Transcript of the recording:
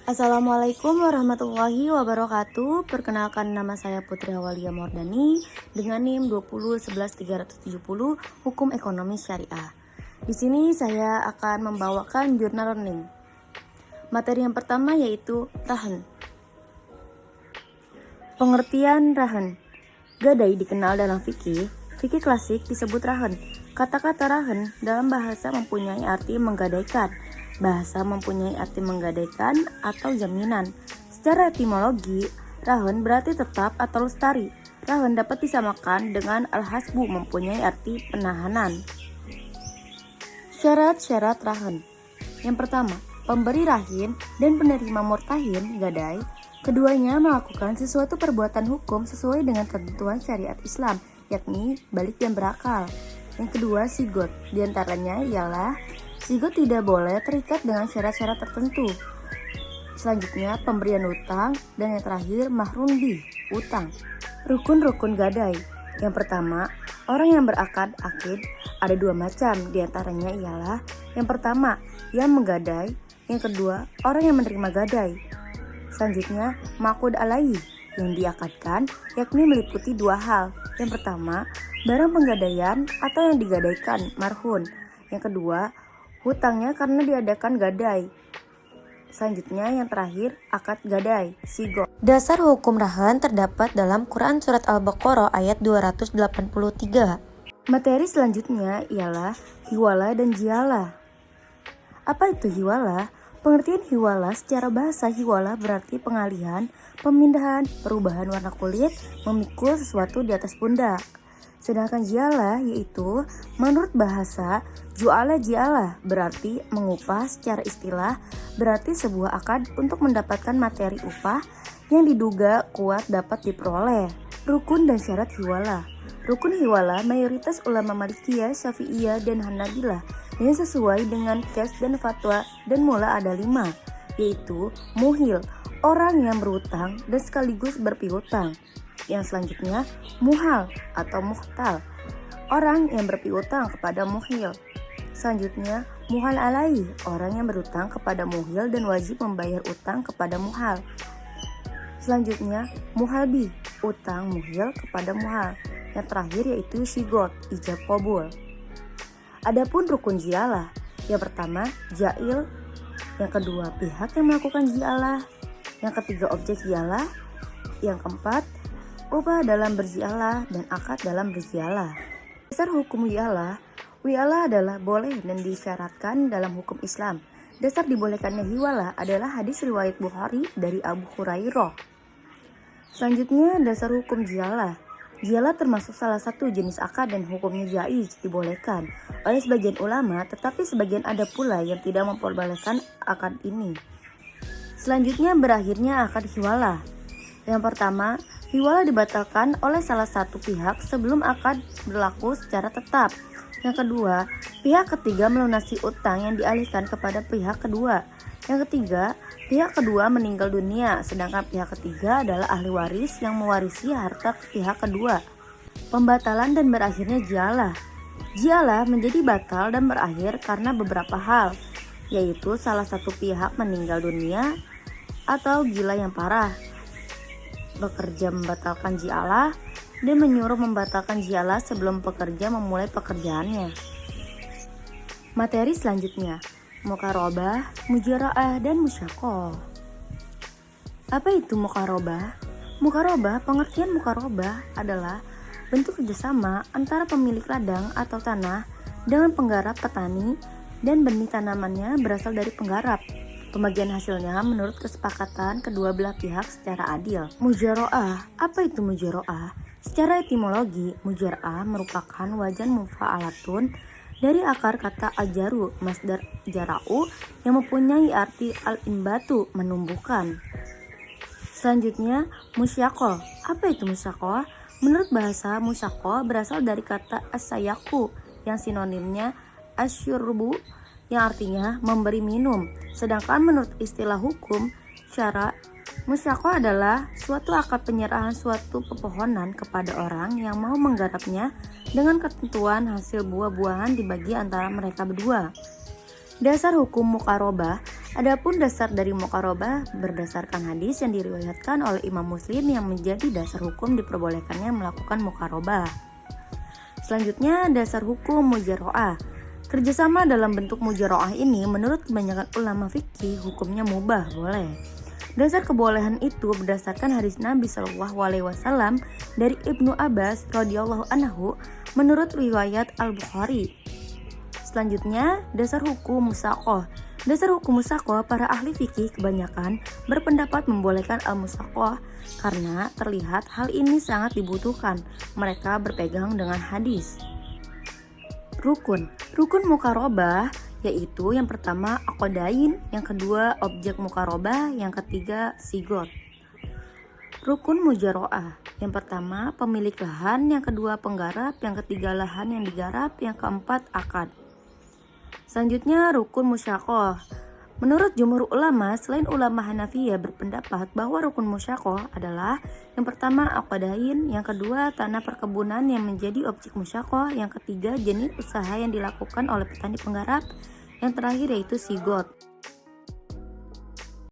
Assalamualaikum warahmatullahi wabarakatuh. Perkenalkan, nama saya Putri Hawalia Mordani dengan NIM 2011370 Hukum Ekonomi Syariah. Di sini saya akan membawakan jurnal learning. Materi yang pertama yaitu rahan. Pengertian rahan. Gadai dikenal dalam fikih klasik disebut rahan. Kata-kata rahan dalam bahasa mempunyai arti menggadaikan. Bahasa mempunyai arti menggadaikan atau jaminan. Secara etimologi, rahan berarti tetap atau lestari. Rahan dapat disamakan dengan al-hasbu, mempunyai arti penahanan. Syarat-syarat rahan. Yang pertama, pemberi rahin dan penerima murtahin gadai, keduanya melakukan sesuatu perbuatan hukum sesuai dengan ketentuan syariat Islam, yakni balik dan berakal. Yang kedua, sigot. Di antaranya ialah sigot tidak boleh terikat dengan syarat-syarat tertentu. Selanjutnya, pemberian utang, dan yang terakhir, mahrun bih, utang. Rukun-rukun gadai. Yang pertama, orang yang berakad akid ada dua macam. Di antaranya ialah yang pertama, yang menggadai. Yang kedua, orang yang menerima gadai. Selanjutnya, maqud alaih, yang diakadkan, yakni meliputi dua hal. Yang pertama, barang penggadaian atau yang digadaikan, marhun. Yang kedua, hutangnya karena diadakan gadai. Selanjutnya yang terakhir, akad gadai, sigo. Dasar hukum rahan terdapat dalam Quran Surat Al-Baqarah ayat 283. Materi selanjutnya ialah hiwala dan jialah. Apa itu hiwala? Pengertian hiwala secara bahasa hiwala berarti pengalihan, pemindahan, perubahan warna kulit, memikul sesuatu di atas pundak. Sedangkan jialah yaitu menurut bahasa ju'ala jialah berarti mengupah. Secara istilah berarti sebuah akad untuk mendapatkan materi upah yang diduga kuat dapat diperoleh. Rukun dan syarat hiwala. Rukun hiwala mayoritas ulama Malikiyah, Syafi'iyah, dan Hanabilah yang sesuai dengan qiyas dan fatwa dan mula ada 5, yaitu muhil, orang yang berutang dan sekaligus berpiutang. Yang selanjutnya, muhal atau muhtal, orang yang berpiutang kepada muhil. Selanjutnya, muhal alai, orang yang berutang kepada muhil dan wajib membayar utang kepada muhal. Selanjutnya, muhalbi, utang muhil kepada muhal. Yang terakhir yaitu sigot, ijab qabul. Adapun rukun jialah, yang pertama jail, yang kedua pihak yang melakukan jialah, yang ketiga objek jialah, yang keempat upah dalam berjialah dan akad dalam berjialah. Dasar hukum wi'alah adalah boleh dan disyaratkan dalam hukum Islam. Dasar dibolehkannya hiwalah adalah hadis riwayat Bukhari dari Abu Hurairah. Selanjutnya, dasar hukum jialah. Jialah termasuk salah satu jenis akad dan hukumnya jaiz, dibolehkan oleh sebagian ulama, tetapi sebagian ada pula yang tidak memperbolehkan akad ini. Selanjutnya, berakhirnya akad hiwalah. Yang pertama, hiwala dibatalkan oleh salah satu pihak sebelum akad berlaku secara tetap. Yang kedua, pihak ketiga melunasi utang yang dialihkan kepada pihak kedua. Yang ketiga, pihak kedua meninggal dunia, sedangkan pihak ketiga adalah ahli waris yang mewarisi harta pihak kedua. Pembatalan dan berakhirnya jialah. Jialah menjadi batal dan berakhir karena beberapa hal, yaitu salah satu pihak meninggal dunia atau gila yang parah, bekerja membatalkan jialah, dan menyuruh membatalkan jialah sebelum pekerja memulai pekerjaannya. Materi selanjutnya, muqarabah, mujara'ah, dan musyaqah. Apa itu muqarabah? Muqarabah, pengertian muqarabah adalah bentuk kerjasama antara pemilik ladang atau tanah dengan penggarap petani dan benih tanamannya berasal dari penggarap. Pembagian hasilnya menurut kesepakatan kedua belah pihak secara adil. Mujara'ah, apa itu mujara'ah? Secara etimologi, mujara'ah merupakan wajan mufa'alatun dari akar kata ajaru, masdar jara'u, yang mempunyai arti al-imbatu, menumbuhkan. Selanjutnya, musyaqah. Apa itu musyaqah? Menurut bahasa, musyaqah berasal dari kata as-sayaku yang sinonimnya asyurbu, yang artinya memberi minum. Sedangkan menurut istilah hukum syara, musyaqah adalah suatu akad penyerahan suatu pepohonan kepada orang yang mau menggarapnya dengan ketentuan hasil buah-buahan dibagi antara mereka berdua. Dasar hukum muqarabah Adapun dasar dari muqarabah berdasarkan hadis yang diriwayatkan oleh Imam Muslim yang menjadi dasar hukum diperbolehkannya melakukan muqarabah. Selanjutnya, dasar hukum mujaro'ah. Kerjasama dalam bentuk mujaro'ah ini menurut kebanyakan ulama fikih hukumnya mubah, boleh. Dasar kebolehan itu berdasarkan hadis Nabi Shallallahu Alaihi Wasallam dari Ibnu Abbas radhiyallahu anhu menurut riwayat Al-Bukhari. Selanjutnya, dasar hukum musaqah. Dasar hukum musaqah, para ahli fikih kebanyakan berpendapat membolehkan al-musaqah karena terlihat hal ini sangat dibutuhkan. Mereka berpegang dengan hadis. Rukun muqarabah yaitu yang pertama aqdain, yang kedua objek muqarabah, yang ketiga sigot. Rukun mujaro'ah, yang pertama pemilik lahan, yang kedua penggarap, yang ketiga lahan yang digarap, yang keempat akad. Selanjutnya rukun musyaqah. Menurut jumhur ulama, selain ulama Hanafiyah berpendapat bahwa rukun musyaqah adalah yang pertama aqdain, yang kedua tanah perkebunan yang menjadi objek musyaqah, yang ketiga jenis usaha yang dilakukan oleh petani penggarap, yang terakhir yaitu sigot.